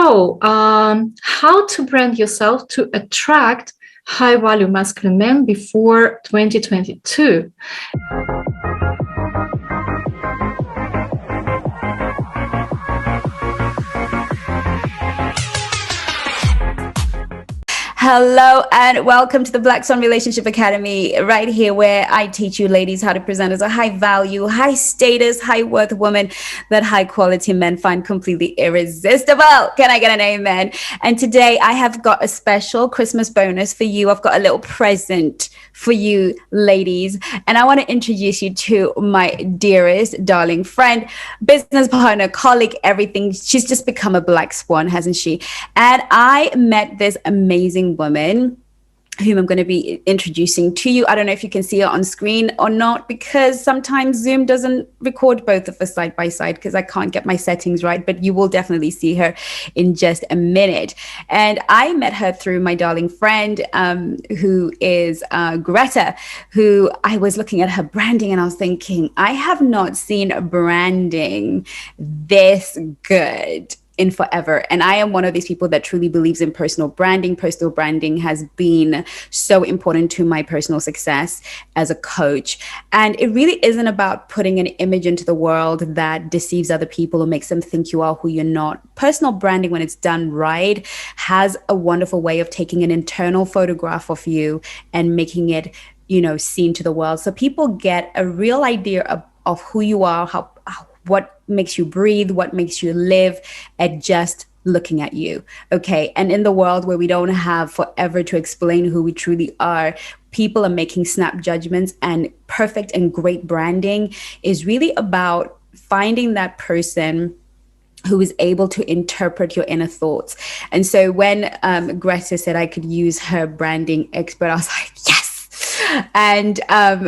How to brand yourself to attract high-value masculine men before 2022? Hello and welcome to the Black Swan Relationship Academy, right here where I teach you ladies how to present as a high value, high status, high worth woman that high quality men find completely irresistible. Can I get an amen? And today I have got a special Christmas bonus for you. I've got a little present for you ladies. And I want to introduce you to my dearest, darling friend, business partner, colleague, everything. She's just become a black swan, hasn't she? And I met this amazing woman whom I'm going to be introducing to you. I don't know if you can see her on screen or not, because sometimes Zoom doesn't record both of us side by side because I can't get my settings right, but you will definitely see her in just a minute. And I met her through my darling friend, who is Greta, who I was looking at her branding and I was thinking, I have not seen branding this good in forever. And I am one of these people that truly believes in personal branding. Personal branding has been so important to my personal success as a coach. And it really isn't about putting an image into the world that deceives other people or makes them think you are who you're not. Personal branding, when it's done right, has a wonderful way of taking an internal photograph of you and making it, seen to the world. So people get a real idea of who you are, what makes you breathe, what makes you live at just looking at you. Okay. And in the world where we don't have forever to explain who we truly are, people are making snap judgments, and perfect and great branding is really about finding that person who is able to interpret your inner thoughts. And so when Greta said I could use her branding expert, I was like, yes. And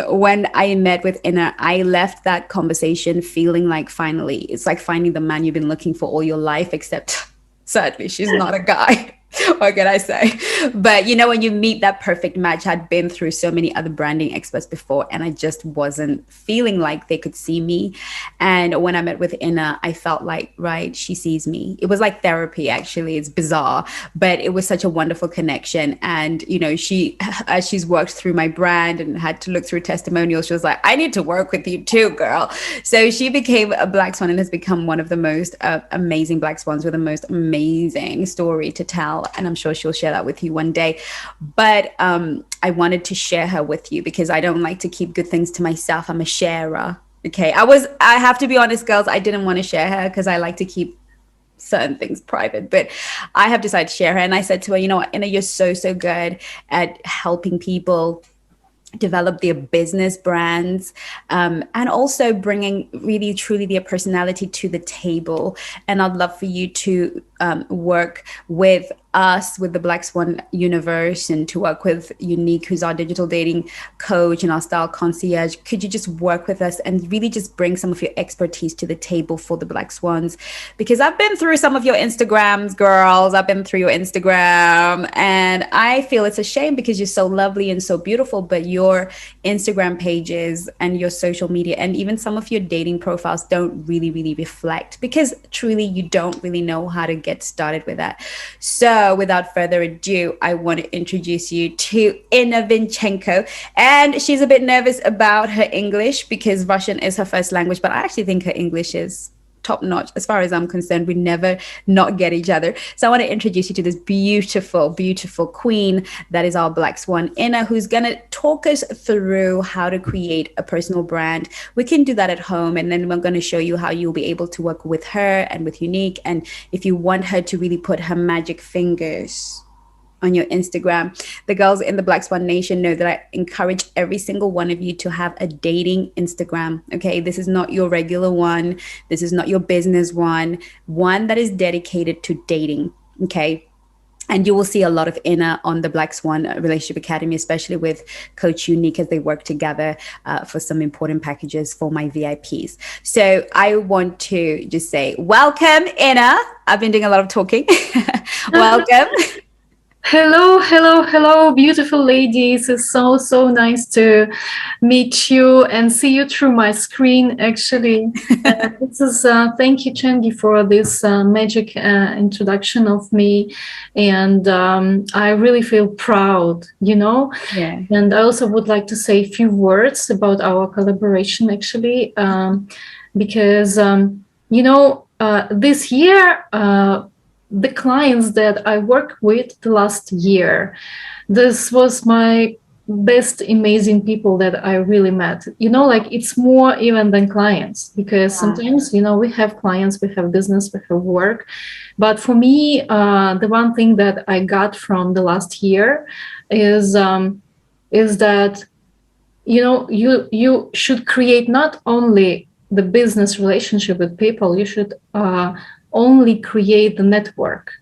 when I met with Inna, I left that conversation feeling like finally, it's like finding the man you've been looking for all your life, except sadly, she's not a guy. What can I say? But when you meet that perfect match, I'd been through so many other branding experts before, and I just wasn't feeling like they could see me. And when I met with Inna, I felt like, right, she sees me. It was like therapy, actually. It's bizarre, but it was such a wonderful connection. And, she, as she's worked through my brand and had to look through testimonials, she was like, I need to work with you too, girl. So she became a black swan and has become one of the most amazing black swans with the most amazing story to tell. And I'm sure she'll share that with you one day. But I wanted to share her with you because I don't like to keep good things to myself. I'm a sharer. Okay. I have to be honest, girls, I didn't want to share her because I like to keep certain things private, but I have decided to share her. And I said to her, you know what, Inna, you're so good at helping people develop their business brands, and also bringing really truly their personality to the table. And I'd love for you to work with us, with the Black Swan universe, and to work with Unique, who's our digital dating coach and our style concierge. Could you just work with us and really just bring some of your expertise to the table for the Black Swans? Because I've been through some of your Instagrams, girls. I've been through your Instagram, and I feel it's a shame because you're so lovely and so beautiful, but your Instagram pages and your social media and even some of your dating profiles don't really reflect, because truly you don't really know how to get started with that. So without further ado, I want to introduce you to Inna Vinchenko. And she's a bit nervous about her English because Russian is her first language, but I actually think her English is top notch. As far as I'm concerned, we never not get each other. So I want to introduce you to this beautiful queen that is our Black Swan, Inna, who's going to talk us through how to create a personal brand. We can do that at home, and then we're going to show you how you'll be able to work with her and with Unique. And if you want her to really put her magic fingers on your Instagram, the girls in the Black Swan Nation know that I encourage every single one of you to have a dating Instagram. Okay, this is not your regular one. This is not your business one that is dedicated to dating. Okay. And you will see a lot of Inna on the Black Swan Relationship Academy, especially with Coach Unique, as they work together for some important packages for my VIPs. So I want to just say, welcome, Inna. I've been doing a lot of talking. Welcome. Hello, hello, hello, beautiful ladies. It's so nice to meet you and see you through my screen, actually. Thank you, Chengi, for this magic introduction of me. And I really feel proud, you know. Yeah. And I also would like to say a few words about our collaboration, actually, because, this year, the clients that I worked with the last year, this was my best amazing people that I really met. Like it's more even than clients, because sometimes, we have clients, we have business, we have work. But for me, the one thing that I got from the last year is that, you should create not only the business relationship with people, you should only create the network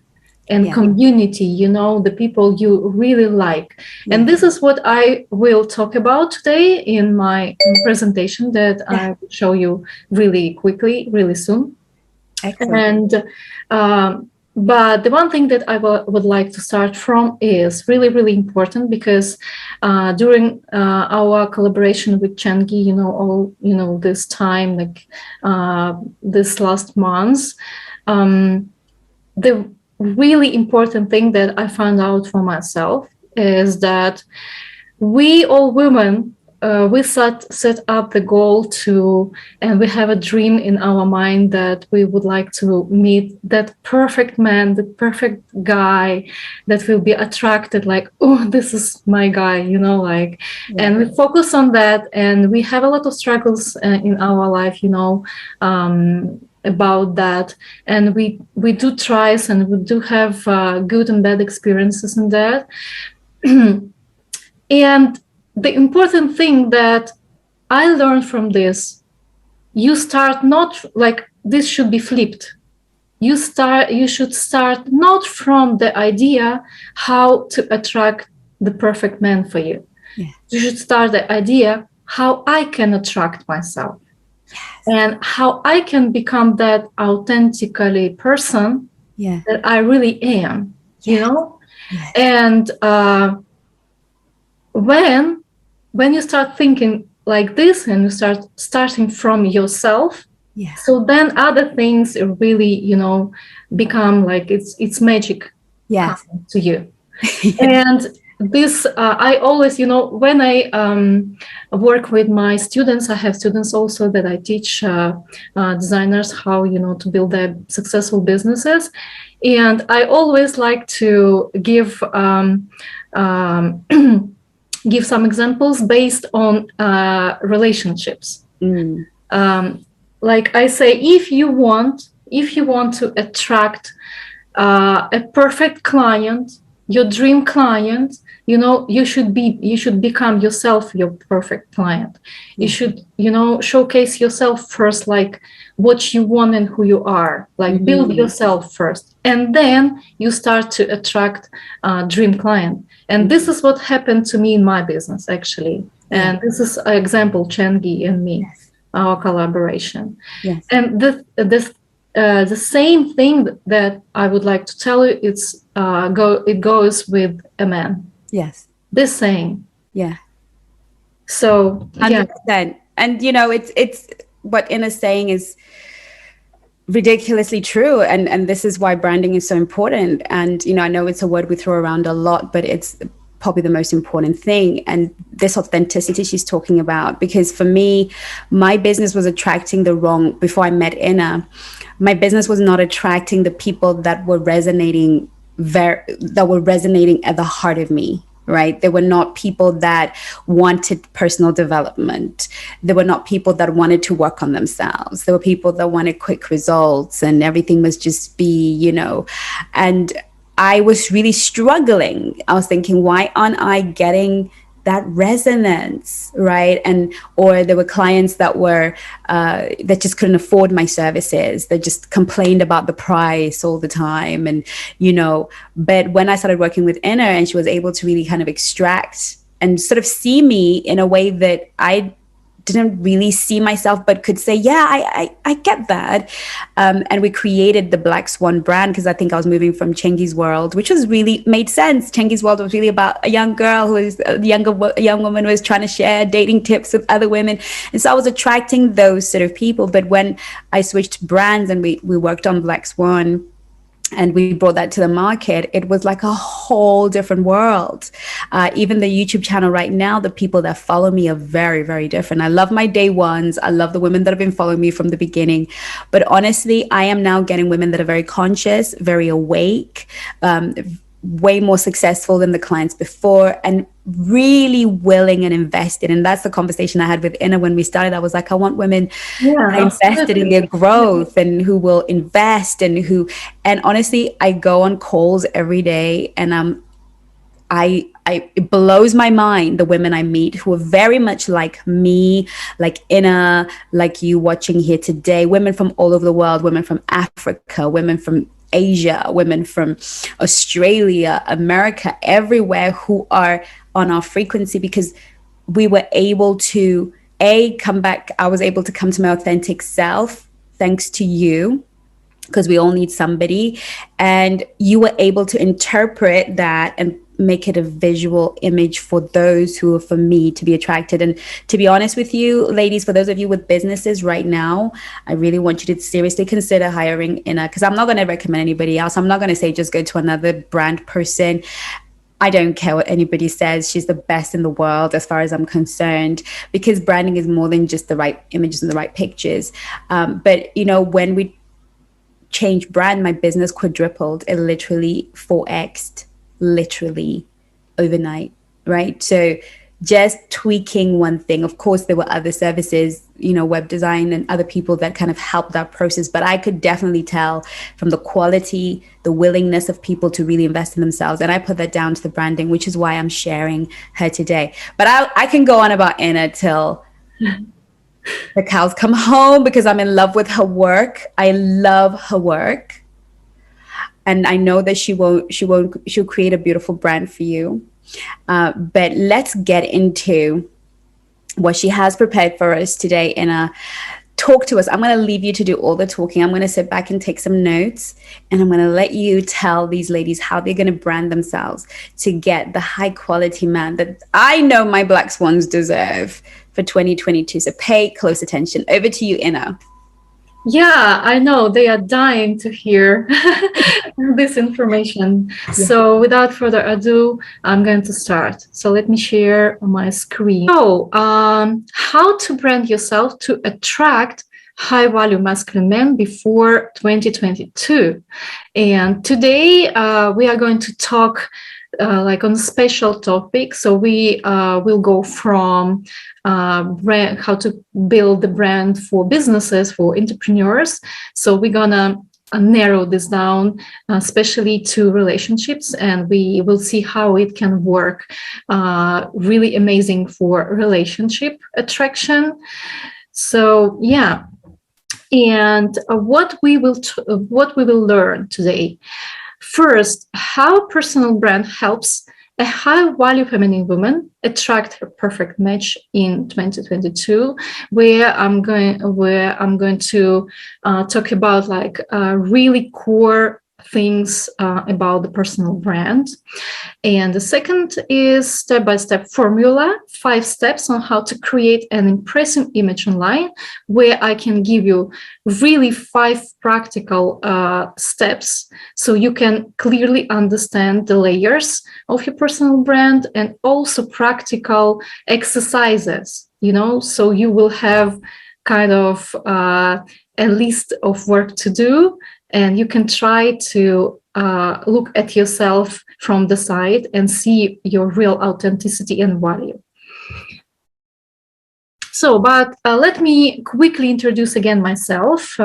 and community, the people you really like. And this is what I will talk about today in my presentation that I will show you really quickly, really soon. Excellent. And but the one thing that I would like to start from is really, really important, because during our collaboration with Chengi, this time, like this last month, the really important thing that I found out for myself is that we all women, we set up the goal to, and we have a dream in our mind that we would like to meet that perfect man, the perfect guy that will be attracted, like, oh, this is my guy, and we focus on that. And we have a lot of struggles in our life, about that. And we do tries, and we do have good and bad experiences in that. And the important thing that I learned from this, you start not like this should be flipped. You should start not from the idea how to attract the perfect man for you. Yeah. You should start the idea how I can attract myself. Yes. And how I can become that authentically person that I really am, Yes. And when you start thinking like this, and you start starting from yourself, so then other things really, become like it's magic to you. And this, I always, when I work with my students, I have students also that I teach designers how, to build their successful businesses. And I always like to give give some examples based on relationships. Like I say, if you want to attract a perfect client, your dream client, you should become yourself your perfect client. You should, showcase yourself first, like what you want and who you are, like build yourself first, and then you start to attract dream client. And this is what happened to me in my business, actually. And this is an example, Chengi and me, our collaboration. And the same thing that I would like to tell you, it goes with a man. Yes. The same. Yeah. So 100%. And it's what Inna's saying is ridiculously true, and this is why branding is so important. And I know it's a word we throw around a lot, but it's probably the most important thing. And this authenticity she's talking about, because for me, my business was attracting before I met Inna, my business was not attracting the people that were resonating at the heart of me. Right? They were not people that wanted personal development. They were not people that wanted to work on themselves. They were people that wanted quick results, and everything must just be, and I was really struggling. I was thinking, why aren't I getting that resonance, right? Or there were clients that just couldn't afford my services. They just complained about the price all the time. And, but when I started working with Inna, and she was able to really kind of extract and sort of see me in a way that I didn't really see myself, but could say, yeah, I get that. And we created the Black Swan brand because I think I was moving from Chengi's world, which was really made sense. Chengi's world was really about a young girl who is a young woman who was trying to share dating tips with other women. And so I was attracting those sort of people. But when I switched brands and we worked on Black Swan, and we brought that to the market, it was like a whole different world. Even the YouTube channel right now, the people that follow me are very, very different. I love my day ones. I love the women that have been following me from the beginning. But honestly, I am now getting women that are very conscious, very awake, way more successful than the clients before, and really willing and invested. And that's the conversation I had with Inna when we started. I was like, I want women invested in their growth and who will invest and honestly, I go on calls every day and it blows my mind, the women I meet who are very much like me, like Inna, like you watching here today, women from all over the world, women from Africa, women from Asia, women from Australia, America, everywhere, who are on our frequency, because we were able to come back. I was able to come to my authentic self thanks to you, because we all need somebody, and you were able to interpret that and make it a visual image for those who are, for me, to be attracted. And to be honest with you, ladies, for those of you with businesses right now, I really want you to seriously consider hiring Inna, because I'm not going to recommend anybody else. I'm not going to say just go to another brand person. I don't care what anybody says. She's the best in the world as far as I'm concerned, because branding is more than just the right images and the right pictures. But when we changed brand, my business quadrupled. It literally 4x'd, literally overnight, right? So just tweaking one thing. Of course, there were other services, web design and other people that kind of helped that process. But I could definitely tell from the quality, the willingness of people to really invest in themselves. And I put that down to the branding, which is why I'm sharing her today. But I can go on about Inna till the cows come home, because I'm in love with her work. I love her work. And I know that she'll create a beautiful brand for you. But let's get into what she has prepared for us today. Inna, talk to us. I'm going to leave you to do all the talking. I'm going to sit back and take some notes, and I'm going to let you tell these ladies how they're going to brand themselves to get the high quality man that I know my Black Swans deserve for 2022. So pay close attention. Over to you, Inna. Yeah, I know they are dying to hear this information. Yeah. So without further ado, I'm going to start. So let me share my screen. So how to brand yourself to attract high value masculine men before 2022. And today we are going to talk like on a special topic. So we will go from brand, how to build the brand for businesses, for entrepreneurs. So we're gonna narrow this down, especially to relationships, and we will see how it can work. Really amazing for relationship attraction. So yeah, and what we will learn today. First, how personal brand helps a high-value feminine woman attract her perfect match in 2022, where I'm going to talk about like really core things about the personal brand. And the second is step-by-step formula, 5 steps on how to create an impressive image online, where I can give you really 5 practical steps so you can clearly understand the layers of your personal brand, and also practical exercises, so you will have kind of a list of work to do, and you can try to look at yourself from the side and see your real authenticity and value. So, but let me quickly introduce again myself,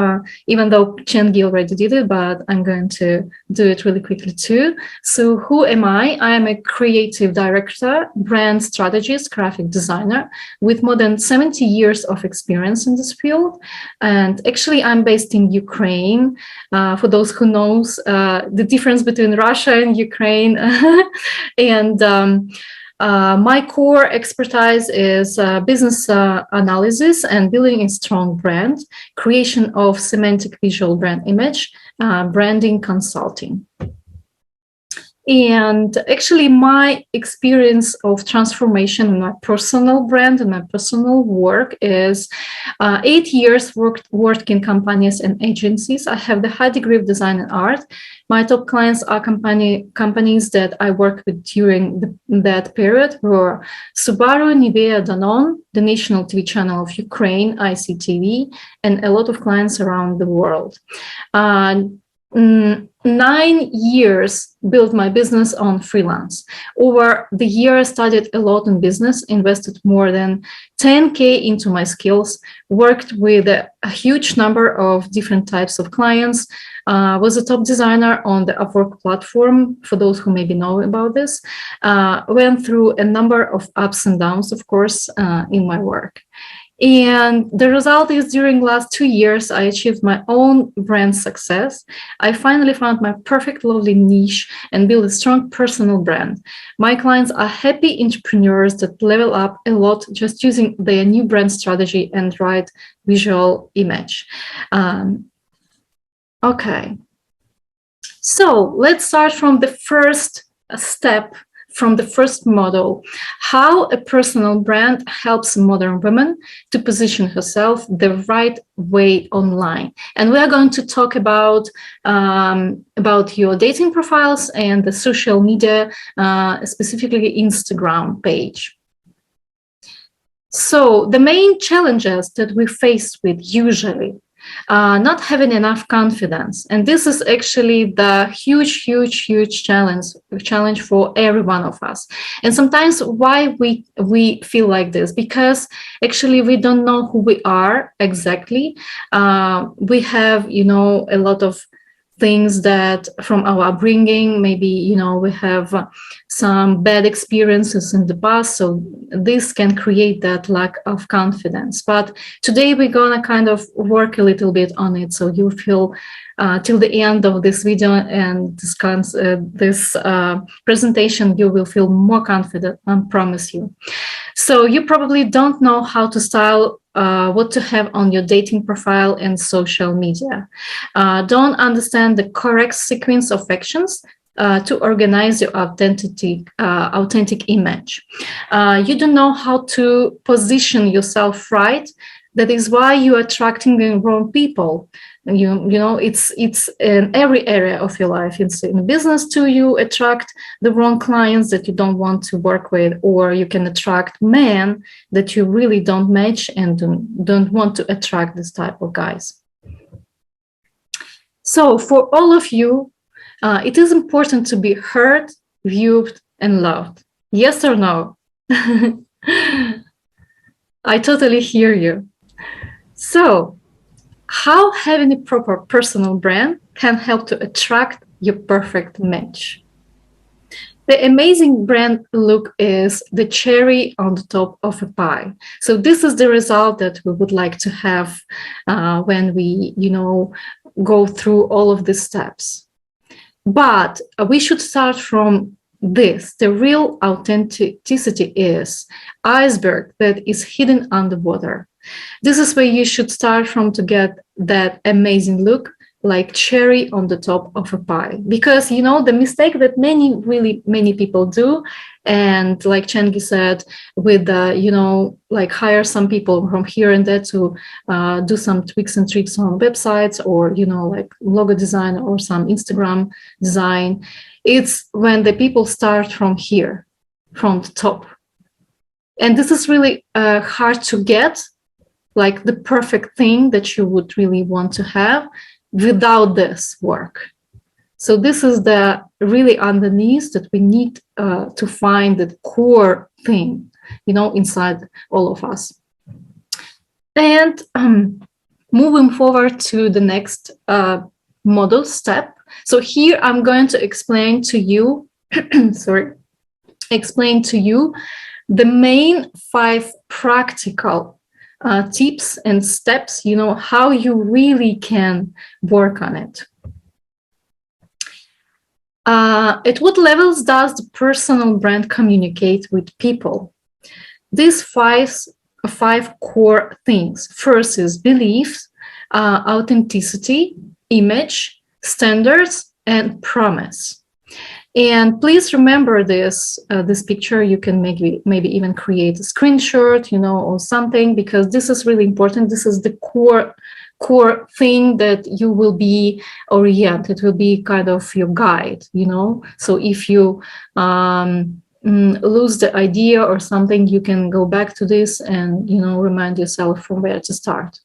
even though Chengi already did it, but I'm going to do it really quickly too. So who am I? I am a creative director, brand strategist, graphic designer with more than 70 years of experience in this field. And actually, I'm based in Ukraine. For those who knows the difference between Russia and Ukraine. And My core expertise is business analysis and building a strong brand, creation of semantic visual brand image, branding consulting. And actually, my experience of transformation in my personal brand and my personal work is 8 years worked in companies and agencies. I have the high degree of design and art. My top clients are companies that I worked with during that period were Subaru, Nivea, Danone, the national TV channel of Ukraine, ICTV, and a lot of clients around the world. 9 years built my business on freelance. Over the year, I studied a lot in business, invested more than 10K into my skills, worked with a huge number of different types of clients, was a top designer on the Upwork platform, for those who maybe know about this, went through a number of ups and downs, of course, in my work. And the result is during the last 2 years, I achieved my own brand success. I finally found my perfect, lovely niche and built a strong personal brand. My clients are happy entrepreneurs that level up a lot just using their new brand strategy and right visual image. Okay. So let's start from the first step, from the first model, how a personal brand helps modern women to position herself the right way online. And we are going to talk about your dating profiles and the social media, specifically Instagram page. So the main challenges that we face with usually not having enough confidence. And this is actually the huge challenge for every one of us. And sometimes why we feel like this, because actually we don't know who we are exactly. We have, a lot of things that from our upbringing, maybe, we have some bad experiences in the past. So this can create that lack of confidence. But today we're going to kind of work a little bit on it. So you feel till the end of this video and this presentation, you will feel more confident, I promise you. So you probably don't know how to style what to have on your dating profile and social media. Don't understand the correct sequence of actions to organize your authentic image. You don't know how to position yourself right. That is why you are attracting the wrong people. It's in every area of your life. It's in business too. You attract the wrong clients that you don't want to work with, or you can attract men that you really don't match and don't want to attract this type of guys. So for all of you, it is important to be heard, viewed, and loved. Yes or no? I totally hear you. So, how having a proper personal brand can help to attract your perfect match. The amazing brand look is the cherry on the top of a pie. So this is the result that we would like to have when we, go through all of these steps. But we should start from this. The real authenticity is iceberg that is hidden underwater. This is where you should start from to get that amazing look, like cherry on the top of a pie. Because, the mistake that many people do, and like Chengi said, with, hire some people from here and there to do some tweaks and tricks on websites or, like logo design or some Instagram design. It's when the people start from here, from the top. And this is really hard to get, like the perfect thing that you would really want to have without this work. So this is the really underneath that we need to find the core thing, inside all of us. And moving forward to the next model step. So here I'm going to explain to you, explain to you the main 5 practical tips and steps, how you really can work on it. At what levels does the personal brand communicate with people? These five core things. First is beliefs, authenticity, image, standards, and promise. And please remember this picture. You can maybe even create a screenshot, or something, because this is really important. This is the core thing that you will be oriented. It will be kind of your guide, So if you lose the idea or something, you can go back to this and, remind yourself from where to start.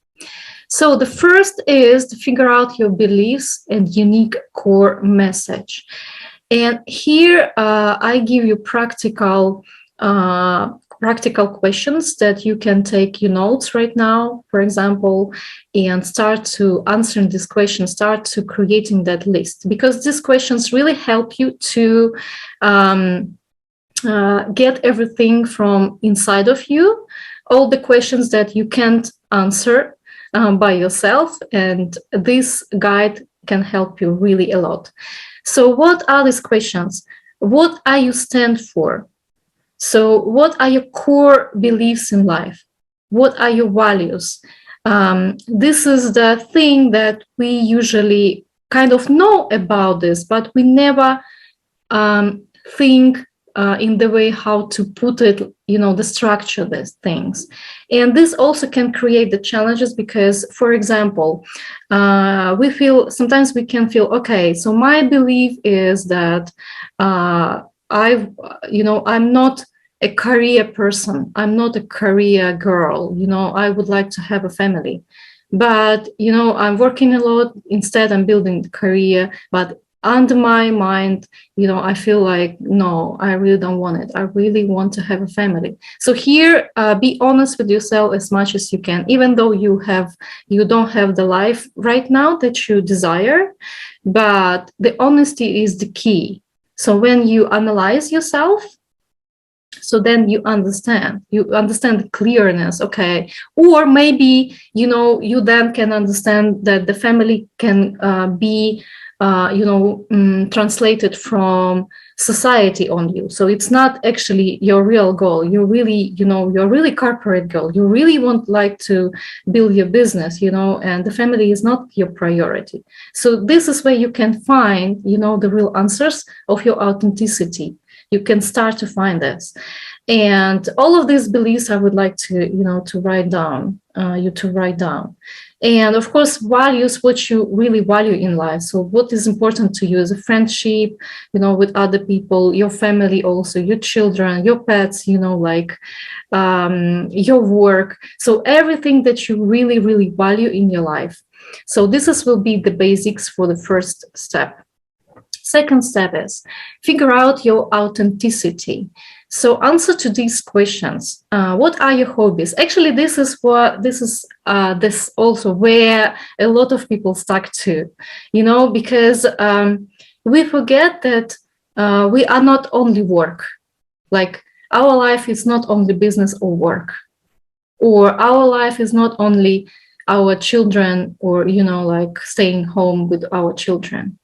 So the first is to figure out your beliefs and unique core message. And here I give you practical questions that you can take your notes right now, for example, and start to answering these questions, start to creating that list, because these questions really help you to get everything from inside of you, all the questions that you can't answer by yourself, and this guide can help you really a lot. So what are these questions? What are you stand for? So what are your core beliefs in life? What are your values? This is the thing that we usually kind of know about this, but we never think in the way how to put it, the structure, these things. And this also can create the challenges because, for example, sometimes we can feel, okay, so my belief is that I'm not a career person. I'm not a career girl. I would like to have a family, but, I'm working a lot. Instead, I'm building the career, but under my mind, I feel like, no, I really don't want it. I really want to have a family. So here, be honest with yourself as much as you can, even though you don't have the life right now that you desire, but the honesty is the key. So when you analyze yourself, so then you understand the clearness, okay? Or maybe, you then can understand that the family can be translated from society on you. So it's not actually your real goal. You're really corporate goal. You really like to build your business, and the family is not your priority. So this is where you can find, the real answers of your authenticity. You can start to find this. And all of these beliefs I would like to write down, And of course, values, what you really value in life. So what is important to you is a friendship, with other people, your family also, your children, your pets, your work. So everything that you really, really value in your life. So this will be the basics for the first step. Second step is figure out your authenticity. So answer to these questions. What are your hobbies? Actually, this is also where a lot of people stuck to, because we forget that we are not only work. Like our life is not only business or work, or our life is not only our children or, staying home with our children.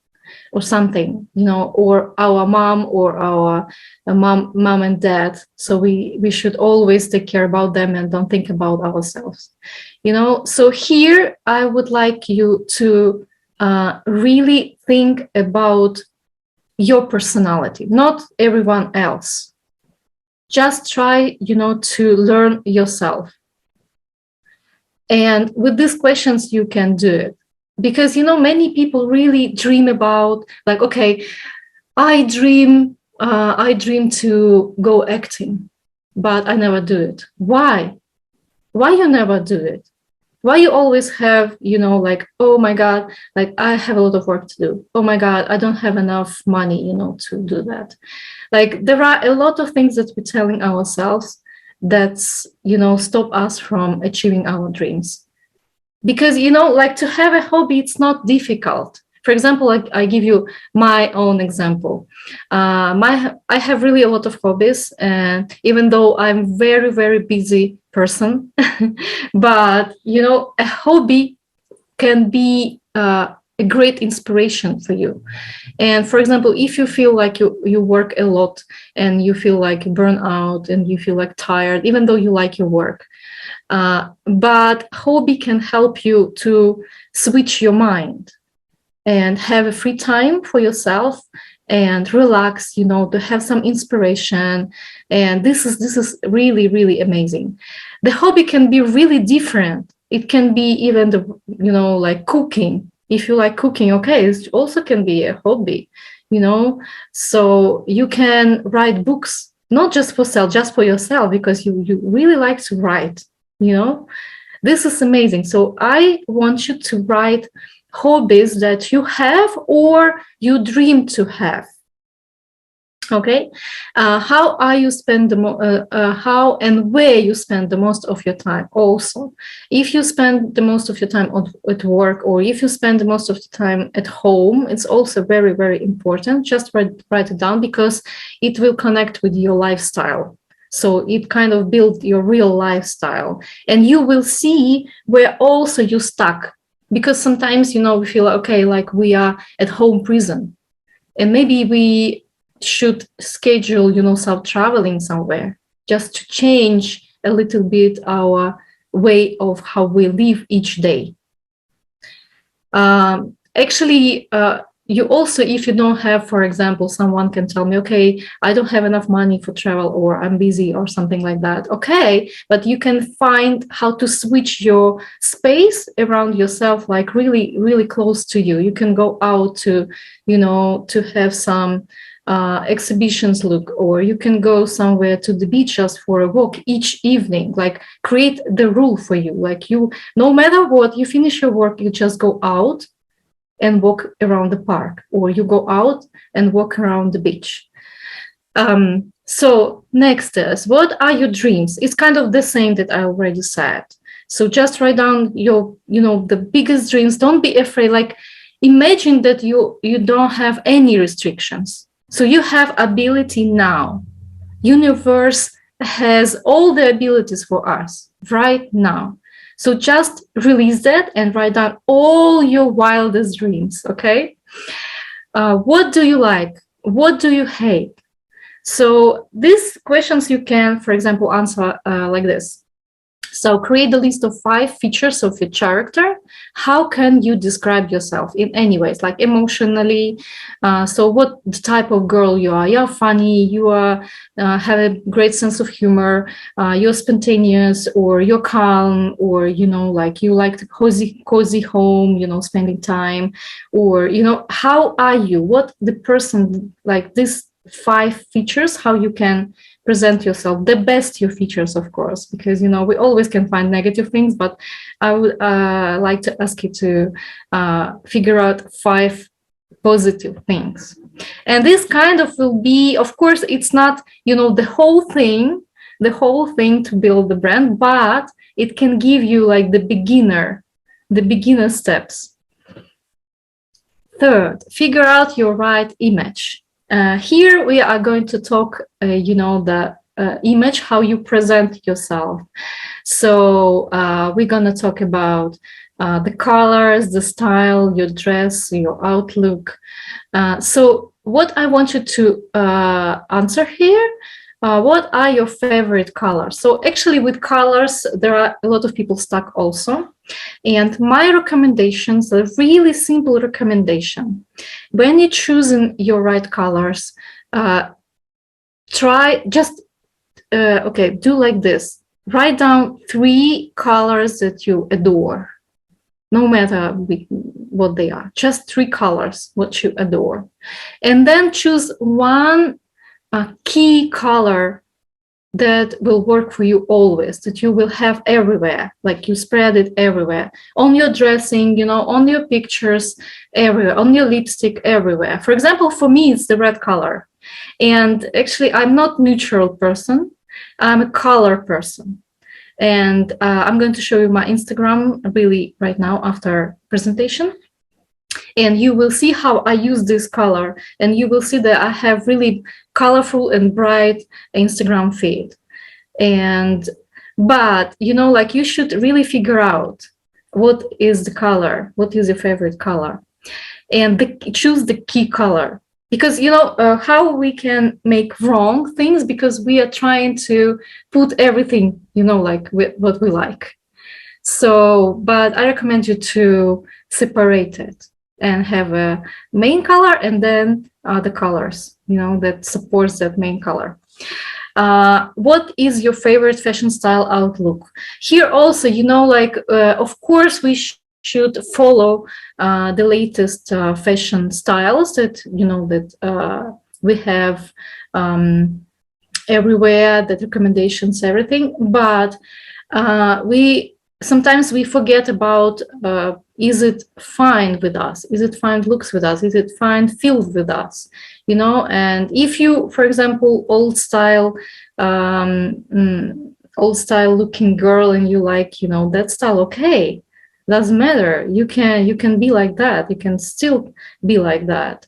Or something, or our mom or our mom and dad. So we should always take care about them and don't think about ourselves, So here I would like you to really think about your personality, not everyone else. Just try, to learn yourself. And with these questions, you can do it. Because, many people really dream about, like, okay, I dream to go acting, but I never do it. Why? Why you never do it? Why you always have, like, oh my God, like I have a lot of work to do. Oh my God, I don't have enough money, to do that. Like there are a lot of things that we're telling ourselves that's, stop us from achieving our dreams. Because, like to have a hobby, it's not difficult. For example, I give you my own example. I have really a lot of hobbies, and even though I'm very, very busy person, but, a hobby can be a great inspiration for you. And for example, if you feel like you work a lot and you feel like you burn out and you feel like tired, even though you like your work, but hobby can help you to switch your mind and have a free time for yourself and relax, you know, to have some inspiration. And this is really, really amazing. The hobby can be really different. It can be even the, you know, like cooking. If you like cooking, okay, it also can be a hobby, you know. So you can write books, not just for sale, just for yourself, because you really like to write, you know. This is amazing. So I want you to write hobbies that you have or you dream to have. Okay, how are you spend the how and where you spend the most of your time? Also, if you spend the most of your time at work, or if you spend the most of the time at home, it's also very, very important. Just write it down, because it will connect with your lifestyle. So it kind of builds your real lifestyle, and you will see where also you stuck. Because sometimes, you know, we feel okay, like we are at home prison, and maybe we should schedule, you know, some traveling somewhere, just to change a little bit our way of how we live each day. Actually, you also, if you don't have, for example, someone can tell me, okay, I don't have enough money for travel, or I'm busy, or something like that. Okay, but you can find how to switch your space around yourself, like really, really close to you. You can go out to, you know, to have some exhibitions look, or you can go somewhere to the beach just for a walk each evening. Like, create the rule for you, like, you, no matter what, you finish your work, you just go out and walk around the park, or you go out and walk around the beach. So next is, what are your dreams? It's kind of the same that I already said. So just write down your, you know, the biggest dreams. Don't be afraid. Like, imagine that you don't have any restrictions. So you have ability now. Universe has all the abilities for us right now. So just release that and write down all your wildest dreams, okay? What do you like? What do you hate? So these questions you can, for example, answer like this. So create a list of 5 features of your character. How can you describe yourself in any ways, like emotionally? So what the type of girl you are? You're funny, you are have a great sense of humor, you're spontaneous, or you're calm, or, you know, like you like the cozy home, you know, spending time, or, you know, how are you? What the person, like these 5 features, how you can present yourself, the best your features, of course, because, you know, we always can find negative things, but I would like to ask you to figure out 5 positive things. And this kind of will be, of course, it's not, you know, the whole thing to build the brand, but it can give you like the beginner steps. Third, figure out your right image. Here we are going to talk, you know, the image, how you present yourself. So we're going to talk about the colors, the style, your dress, your outlook. So what I want you to answer here, what are your favorite colors? So actually with colors, there are a lot of people stuck also. And my recommendations, a really simple recommendation. When you're choosing your right colors, try just, okay, do like this. Write down 3 colors that you adore, no matter what they are. Just 3 colors, what you adore. And then choose one key color that will work for you always, that you will have everywhere, like you spread it everywhere, on your dressing, you know, on your pictures, everywhere, on your lipstick, everywhere. For example, for me, it's the red color. And actually, I'm not neutral person. I'm a color person. And I'm going to show you my Instagram really right now after presentation. And you will see how I use this color, and you will see that I have really colorful and bright Instagram feed. And but, you know, like, you should really figure out what is the color, what is your favorite color. and choose the key color. Because how we can make wrong things, because we are trying to put everything, like what we like. So, but I recommend you to separate it and have a main color and then the colors, that supports that main color. What is your favorite fashion style outlook? Here also, of course, we should follow the latest fashion styles that we have everywhere, that recommendations, everything. But sometimes we forget about, is it fine with us? Is it fine looks with us? Is it fine feels with us? And if you, for example, old style looking girl, and you like, that style, okay, doesn't matter. You can be like that. You can still be like that.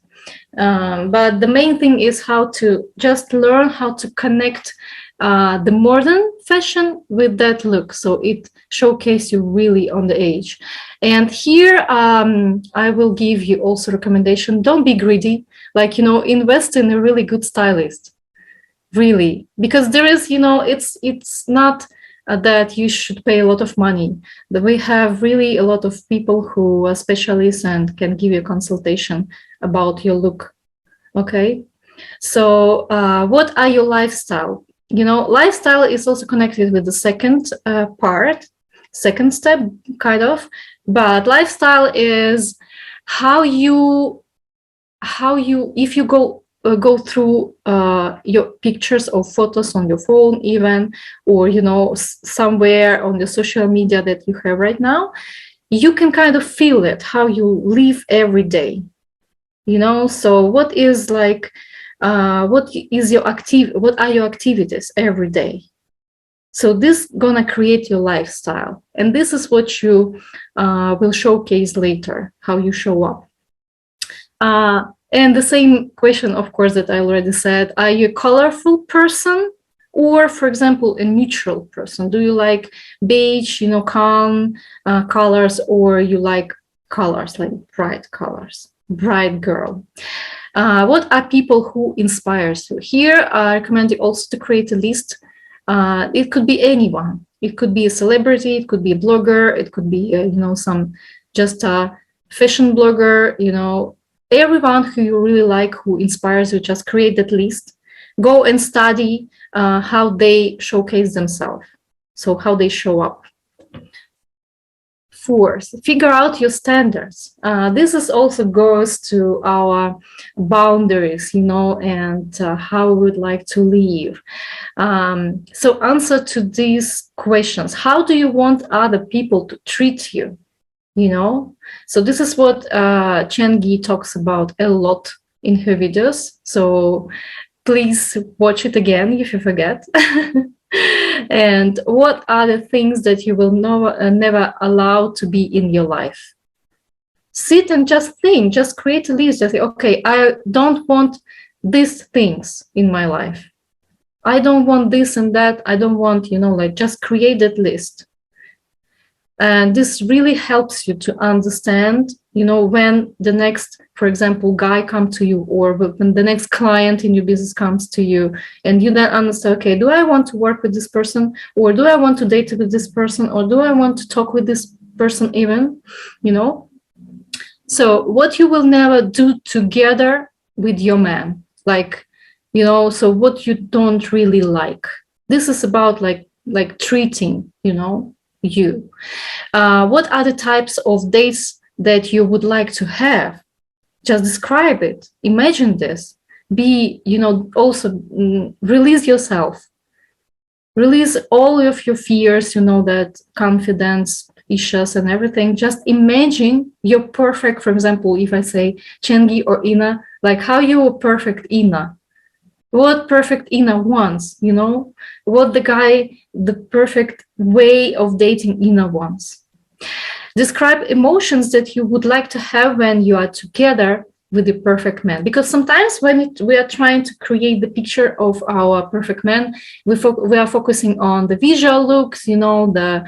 But the main thing is how to just learn how to connect the modern fashion with that look, so it showcases you really on the age. And here I will give you also recommendation. Don't be greedy. Invest in a really good stylist, really, because there is, it's not that you should pay a lot of money. But we have really a lot of people who are specialists and can give you a consultation about your look. Okay, so what are your lifestyle? Lifestyle is also connected with the second second step, kind of. But lifestyle is how you if you go through your pictures or photos on your phone, even, or somewhere on the social media that you have right now, you can kind of feel it, how you live every day. So what is like, what are your activities every day? So this gonna create your lifestyle, and this is what you will showcase later, how you show up. And the same question, of course, that I already said: are you a colorful person, or, for example, a neutral person? Do you like beige, calm colors, or you like colors like bright colors, bright girl? What are people who inspires you? Here, I recommend you also to create a list. It could be anyone. It could be a celebrity. It could be a blogger. It could be, some just a fashion blogger. Everyone who you really like, who inspires you. Just create that list. Go and study how they showcase themselves. So how they show up. Fourth, figure out your standards. This is also goes to our boundaries, and how we would like to live. So answer to these questions. How do you want other people to treat you? So this is what Chengi talks about a lot in her videos. So please watch it again if you forget. And what are the things that you will never allow to be in your life? Sit and just think, just create a list. Just say, okay, I don't want these things in my life. I don't want this and that. I don't want, just create that list. And this really helps you to understand, when the next, for example, guy comes to you, or when the next client in your business comes to you, and you then understand, okay, do I want to work with this person, or do I want to date with this person, or do I want to talk with this person even, So what you will never do together with your man, so what you don't really like. This is about like treating, you. What are the types of dates that you would like to have? Just describe it. Imagine this. Be, also release yourself. Release all of your fears, that confidence issues and everything. Just imagine you're perfect. For example, if I say Chengi or Inna, like how you are perfect Inna. What perfect Inna wants, what the perfect way of dating Inna wants. Describe emotions that you would like to have when you are together, with the perfect man, because sometimes when we are trying to create the picture of our perfect man, we are focusing on the visual looks, you know, the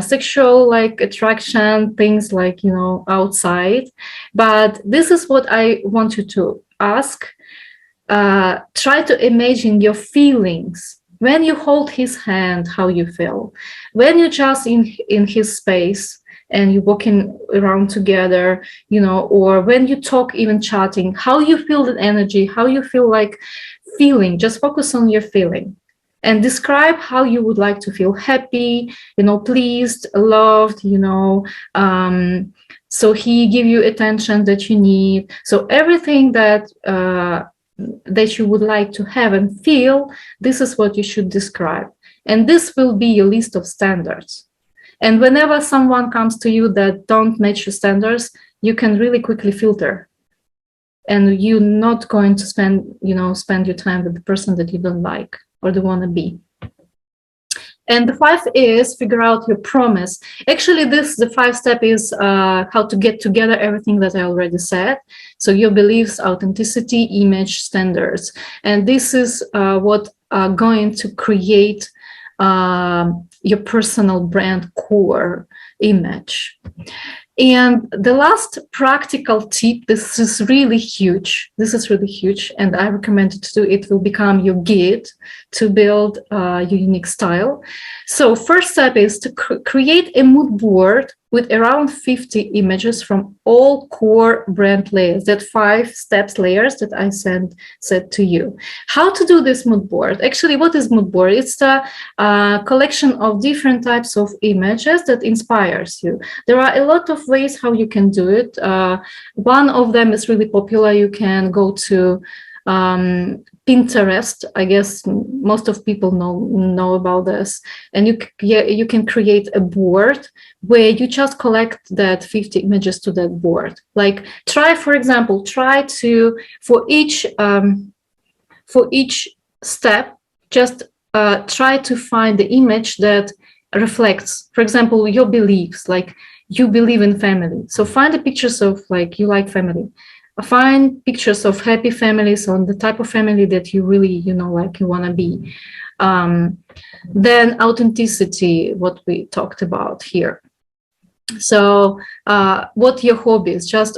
sexual like attraction, things like, you know, outside. But this is what I want you to ask. Try to imagine your feelings when you hold his hand, how you feel when you're just in his space and you're walking around together, you know, or when you talk, even chatting, how you feel that energy, how you feel like feeling. Just focus on your feeling and describe how you would like to feel: happy, you know, pleased, loved, you know, so he give you attention that you need. So everything that that you would like to have and feel, this is what you should describe. And this will be your list of standards. And whenever someone comes to you that don't match your standards, you can really quickly filter. And you're not going to spend your time with the person that you don't like or don't want to be. And the 5 is figure out your promise. Actually, the 5 step is how to get together everything that I already said. So your beliefs, authenticity, image, standards. And this is what are going to create your personal brand core image. And the last practical tip, this is really huge. And I recommend it to do. It will become your guide to build your unique style. So first step is to create a mood board with around 50 images from all core brand layers, that 5 steps layers that I said to you. How to do this mood board? Actually, what is mood board? It's the collection of different types of images that inspires you. There are a lot of ways how you can do it. One of them is really popular. You can go to Pinterest. I guess most of people know about this, and you can create a board where you just collect that 50 images to that board. Like for example, try to for each step, just try to find the image that reflects, for example, your beliefs. Like you believe in family, so find the pictures of like you like family. Find pictures of happy families, on the type of family that you really, like you want to be. Then authenticity, what we talked about here. So what your hobbies? Just,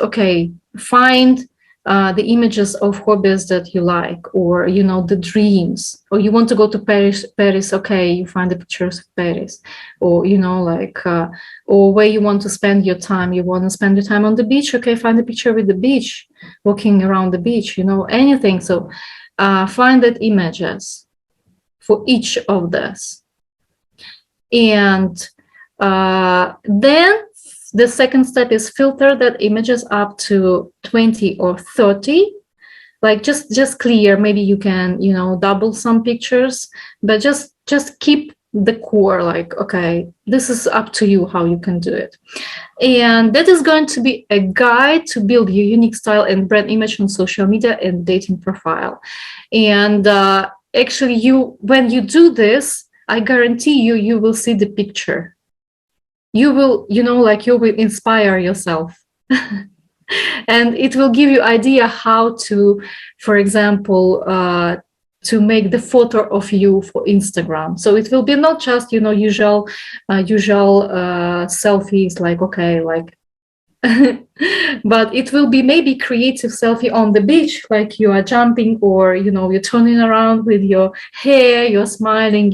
find the images of hobbies that you like, or, the dreams, or you want to go to Paris, you find the pictures of Paris, or, or where you want to spend your time. You want to spend your time on the beach, find a picture with the beach, walking around the beach, anything. So find that images for each of this. And then the second step is filter that images up to 20 or 30. Like just clear. Maybe you can, double some pictures, but just keep the core. Like, this is up to you how you can do it. And that is going to be a guide to build your unique style and brand image on social media and dating profile. And actually, when you do this, I guarantee you will see the picture. You will, you will inspire yourself. And it will give you idea how to, for example, to make the photo of you for Instagram. So it will be not just, usual selfies, but it will be maybe creative selfie on the beach, like you are jumping, or, you're turning around with your hair, you're smiling,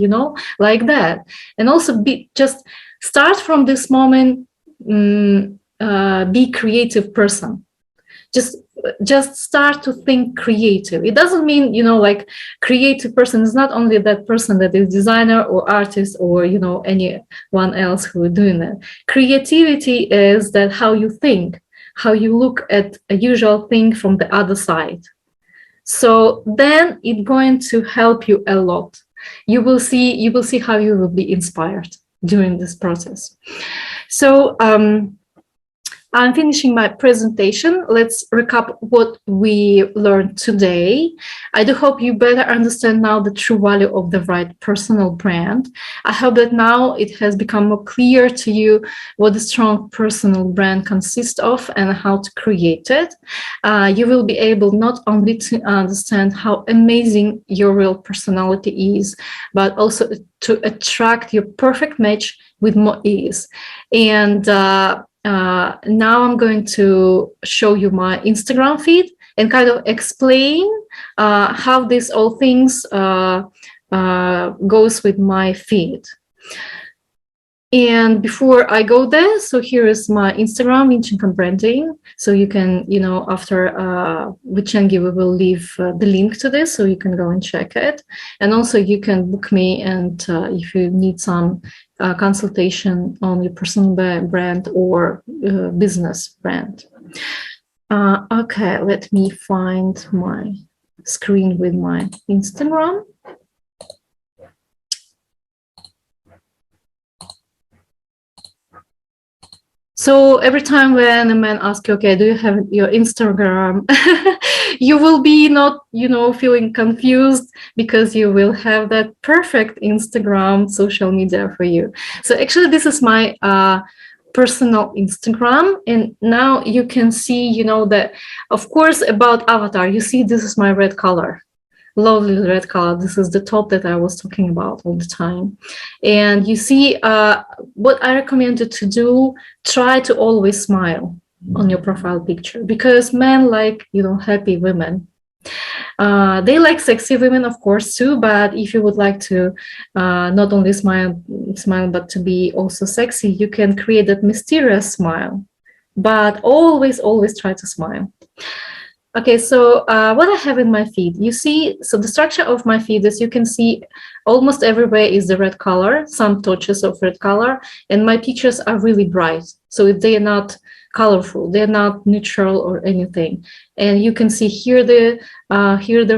like that. And also just start from this moment, be creative person. Just start to think creative. It doesn't mean, creative person is not only that person that is designer or artist or, anyone else who is doing that. Creativity is that how you think, how you look at a usual thing from the other side. So then it's going to help you a lot. You will see how you will be inspired during this process. So I'm finishing my presentation. Let's recap what we learned today. I do hope you better understand now the true value of the right personal brand. I hope that now it has become more clear to you what a strong personal brand consists of and how to create it. You will be able not only to understand how amazing your real personality is, but also to attract your perfect match with more ease. And now I'm going to show you my Instagram feed and kind of explain how this all things goes with my feed. And before I go there, so here is my Instagram, Vinchenko Branding. So you can, after with Chengi, we will leave the link to this, so you can go and check it. And also you can book me, and if you need some consultation on your personal brand or business brand. Okay, let me find my screen with my Instagram. So every time when a man asks you, okay, do you have your Instagram? You will be not, feeling confused, because you will have that perfect Instagram social media for you. So actually, this is my personal Instagram. And now you can see, that, of course, about avatar, you see, this is my red color. Lovely red color. This is the top that I was talking about all the time. And you see, what I recommend you to do, try to always smile on your profile picture, because men like, happy women. They like sexy women, of course, too, but if you would like to not only smile, but to be also sexy, you can create that mysterious smile. But always try to smile. Okay, so what I have in my feed, you see, so the structure of my feed is, you can see almost everywhere is the red color, some touches of red color, and my pictures are really bright. So they are not colorful, they're not neutral or anything. And you can see here the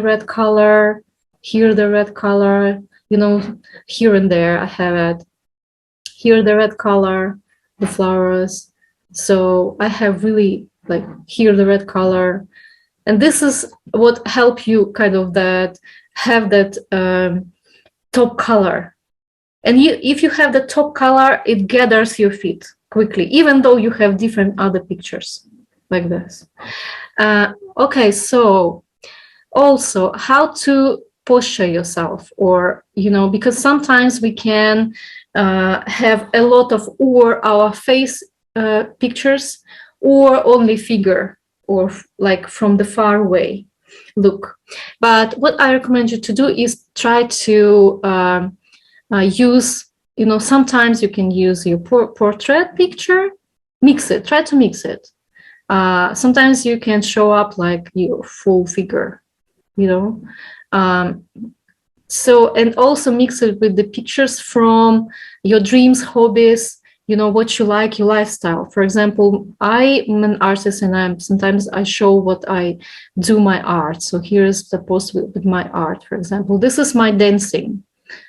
red color, here the red color, here and there I have it. Here the red color, the flowers. So I have really like here the red color. And this is what help you kind of have that top color. And if you have the top color, it gathers your feed quickly, even though you have different other pictures like this. Okay, so also how to posture yourself, or, because sometimes we can have a lot of our face pictures, or only figure, or like from the far away look. But what I recommend you to do is try to use, sometimes you can use your portrait picture, try to mix it. Sometimes you can show up like your full figure, so, and also mix it with the pictures from your dreams, hobbies, what you like, your lifestyle. For example, I am an artist, and sometimes I show what I do my art. So here's the post with my art, for example. This is my dancing,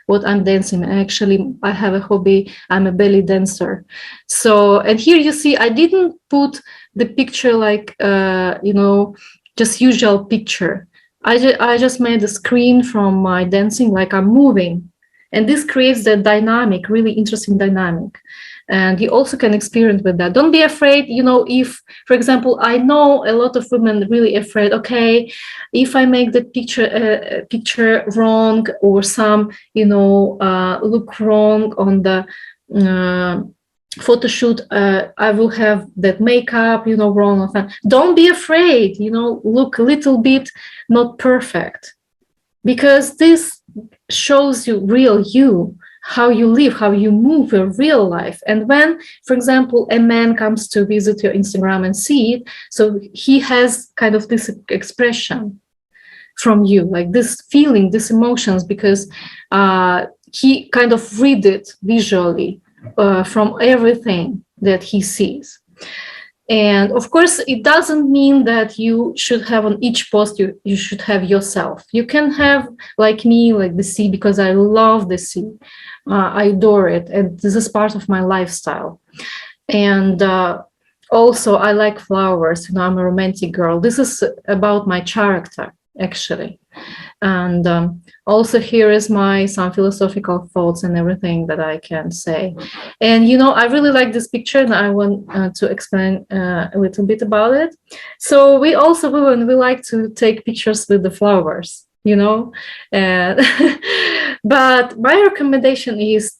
what I'm dancing. Actually, I have a hobby. I'm a belly dancer. So, and here you see, I didn't put the picture like, just usual picture. I just made a screen from my dancing, like I'm moving. And this creates that dynamic, really interesting dynamic. And you also can experiment with that. Don't be afraid, if, for example, I know a lot of women really afraid, okay, if I make the picture wrong, or some, look wrong on the photo shoot, I will have that makeup, wrong. Don't be afraid, look a little bit not perfect, because this shows you real you, how you live, how you move your real life. And when, for example, a man comes to visit your Instagram and see it, so he has kind of this expression from you, like this feeling, these emotions, because he kind of read it visually from everything that he sees. And of course, it doesn't mean that you should have on each post, you should have yourself. You can have like me, like the sea, because I love the sea. I adore it. And this is part of my lifestyle. And Also, I like flowers. You know, I'm a romantic girl. This is about my character, actually. And also here is my some philosophical thoughts and everything that I can say. And you know, I really like this picture, and I want to explain a little bit about it. So we also women, we like to take pictures with the flowers, you know. And but my recommendation is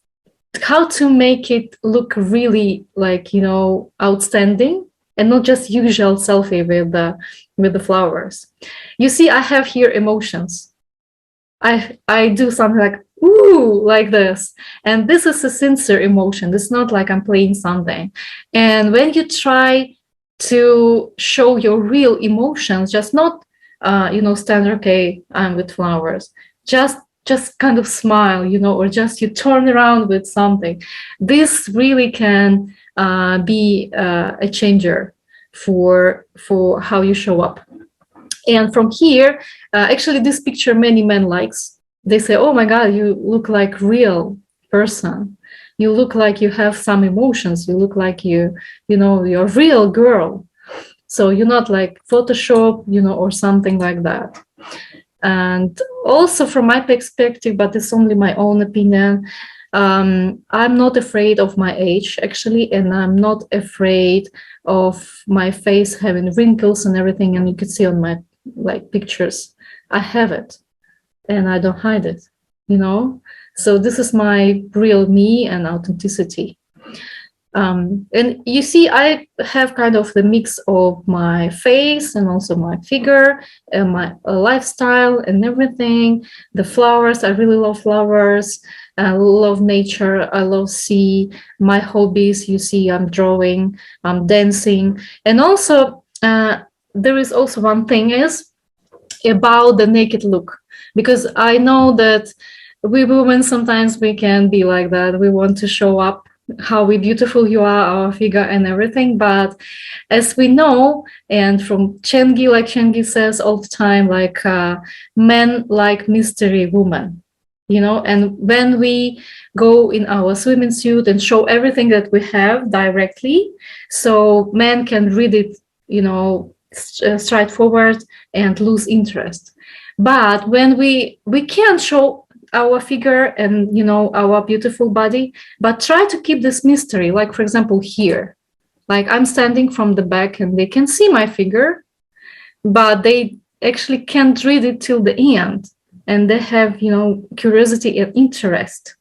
how to make it look really like, you know, outstanding, and not just usual selfie with the flowers. You see, I have here emotions. I do something like ooh, like this, and this is a sincere emotion. It's not like I'm playing something. And when you try to show your real emotions, just not you know, standard, okay, I'm with flowers, just kind of smile, you know, or just you turn around with something. This really can be a changer for how you show up. And from here, actually, this picture many men likes. They say, "Oh my God, you look like real person. You look like you have some emotions. You look like you know, you're a real girl. So you're not like Photoshop, you know, or something like that." And also, from my perspective, but it's only my own opinion, I'm not afraid of my age, actually, and I'm not afraid of my face having wrinkles and everything. And you can see on my like pictures, I have it, and I don't hide it, you know. So this is my real me and authenticity. And you see, I have kind of the mix of my face and also my figure and my lifestyle and everything. The flowers, I really love flowers. I love nature. I love sea. My hobbies, you see, I'm drawing, I'm dancing. And also, there is also one thing is about the naked look, because I know that we women sometimes we can be like that. We want to show up how beautiful you are, our figure and everything. But as we know, and from Chengi, like Chengi says all the time, like men like mystery woman, you know. And when we go in our swimming suit and show everything that we have directly, so men can read it, you know, straight forward and lose interest. But when we can't show our figure and, you know, our beautiful body, but try to keep this mystery. Like, for example, here, like I'm standing from the back and they can see my figure, but they actually can't read it till the end, and they have, you know, curiosity and interest.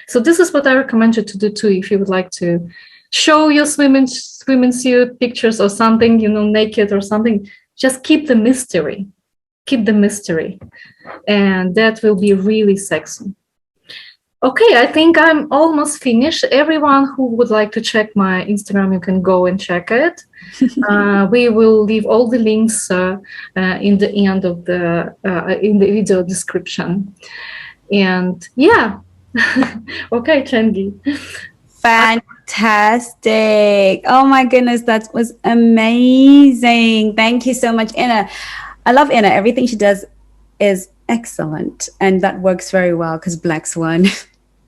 So this is what I recommend you to do too, if you would like to show your swimming suit pictures or something, you know, naked or something. Just keep the mystery. Keep the mystery, and that will be really sexy. Okay, I think I'm almost finished. Everyone who would like to check my Instagram, you can go and check it. We will leave all the links in the end of the in the video description. And yeah, okay, Chengi. Fantastic. Oh my goodness, that was amazing. Thank you so much, Inna. I love Inna. Everything she does is excellent, and that works very well because Black Swan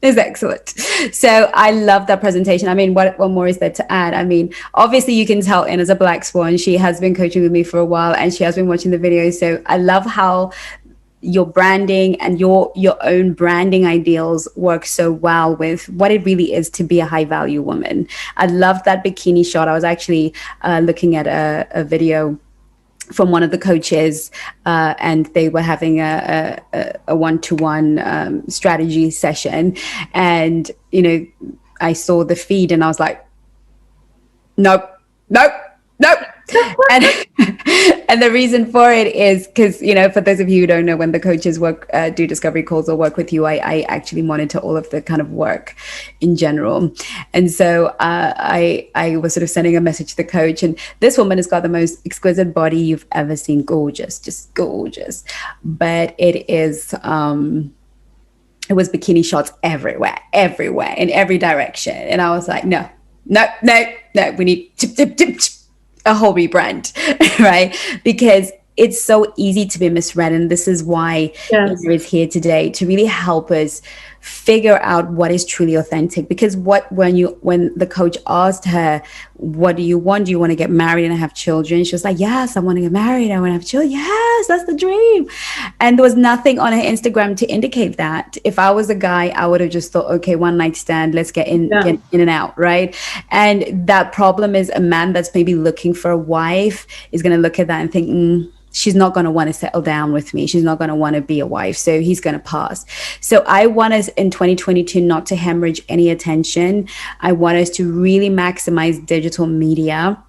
is excellent. So I love that presentation. I mean, what more is there to add? I mean, obviously you can tell Inna's a Black Swan. She has been coaching with me for a while, and she has been watching the videos. So I love how your branding and your own branding ideals work so well with what it really is to be a high value woman. I love that bikini shot. I was actually looking at a video from one of the coaches, and they were having a one-to-one strategy session, and you know, I saw the feed and I was like, nope. And the reason for it is because, you know, for those of you who don't know, when the coaches do discovery calls or work with you, I actually monitor all of the kind of work in general. And so I was sort of sending a message to the coach, and this woman has got the most exquisite body you've ever seen. Gorgeous, just gorgeous. But it is it was bikini shots everywhere, in every direction. And I was like, no, we need a whole rebrand, right? Because it's so easy to be misread. And this is why Yes. Inna is here today, to really help us figure out what is truly authentic. Because when the coach asked her, what do you want? Do you want to get married and have children? She was like, yes, I want to get married. I want to have children. Yes, that's the dream. And there was nothing on her Instagram to indicate that. If I was a guy, I would have just thought, okay, one night stand, let's get in and out, right? And that problem is, a man that's maybe looking for a wife is going to look at that and think, she's not going to want to settle down with me. She's not going to want to be a wife. So he's going to pass. So I want us in 2022 not to hemorrhage any attention. I want us to really maximize digital media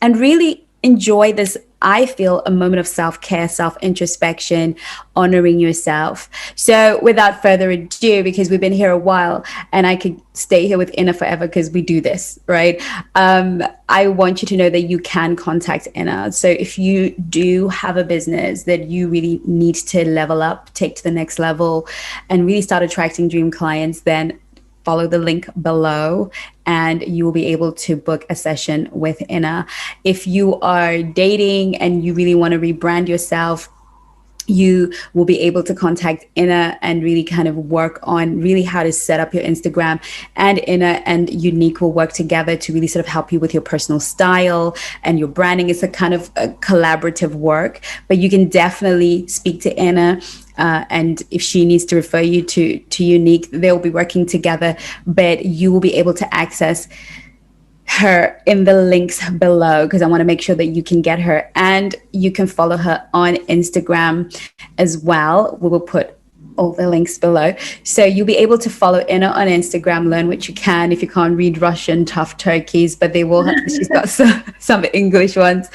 and really enjoy this, I feel, a moment of self-care, self-introspection, honoring yourself. So without further ado, because we've been here a while and I could stay here with Inna forever because we do this, right? I want you to know that you can contact Inna. So if you do have a business that you really need to level up, take to the next level, and really start attracting dream clients, then follow the link below and you will be able to book a session with Inna. If you are dating and you really want to rebrand yourself, you will be able to contact Inna and really kind of work on really how to set up your Instagram. And Inna and Unique will work together to really sort of help you with your personal style and your branding. It's a kind of a collaborative work, but you can definitely speak to Inna. And if she needs to refer you to Unique, they'll be working together, but you will be able to access her in the links below, because I want to make sure that you can get her, and you can follow her on Instagram as well. We will put all the links below. So you'll be able to follow Inna on Instagram, learn what you can. If you can't read Russian, tough turkeys, but they will have, she's got some English ones.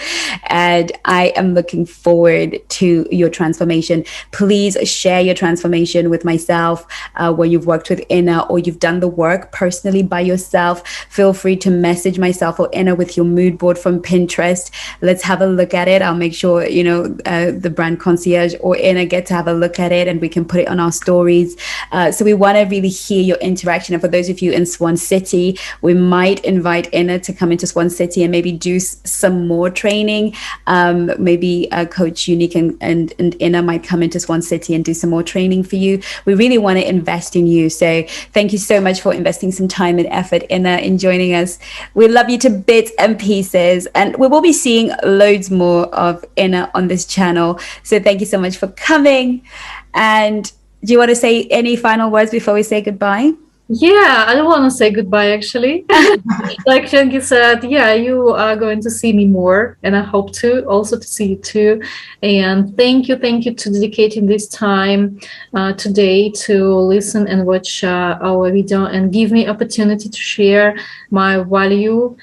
And I am looking forward to your transformation. Please share your transformation with myself, where you've worked with Inna or you've done the work personally by yourself. Feel free to message myself or Inna with your mood board from Pinterest. Let's have a look at it. I'll make sure, the brand concierge or Inna get to have a look at it and we can put it on our stories. So we want to really hear your interaction. And for those of you in Swan City, we might invite Inna to come into Swan City and maybe do some more training. Maybe Coach Unique and Inna might come into Swan City and do some more training for you. We really want to invest in you. So thank you so much for investing some time and effort, Inna, in joining us. We love you to bits and pieces, and we will be seeing loads more of Inna on this channel. So thank you so much for coming. And do you want to say any final words before we say goodbye? Yeah, I don't want to say goodbye, actually. Like Chengi said, yeah, you are going to see me more, and I hope to also to see you too. And thank you to dedicating this time today to listen and watch our video and give me opportunity to share my value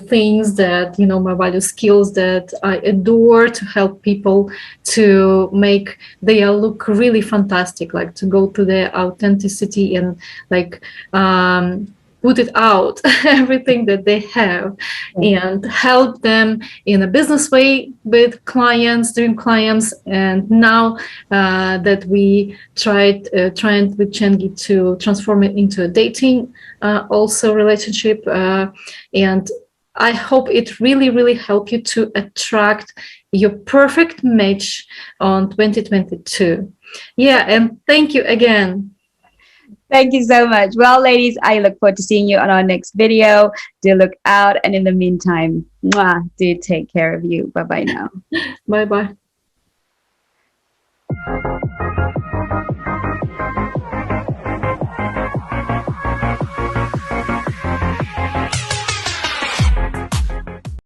things that, my value skills that I adore, to help people to make their look really fantastic, like to go to their authenticity and like put it out everything that they have, and help them in a business way with clients, dream clients. And now that we tried with Chengi to transform it into a dating also relationship, and I hope it really help you to attract your perfect match on 2022. Yeah, and thank you again. Thank you so much. Well, ladies, I look forward to seeing you on our next video. Do look out. And in the meantime, do take care of you. Bye-bye now. Bye-bye.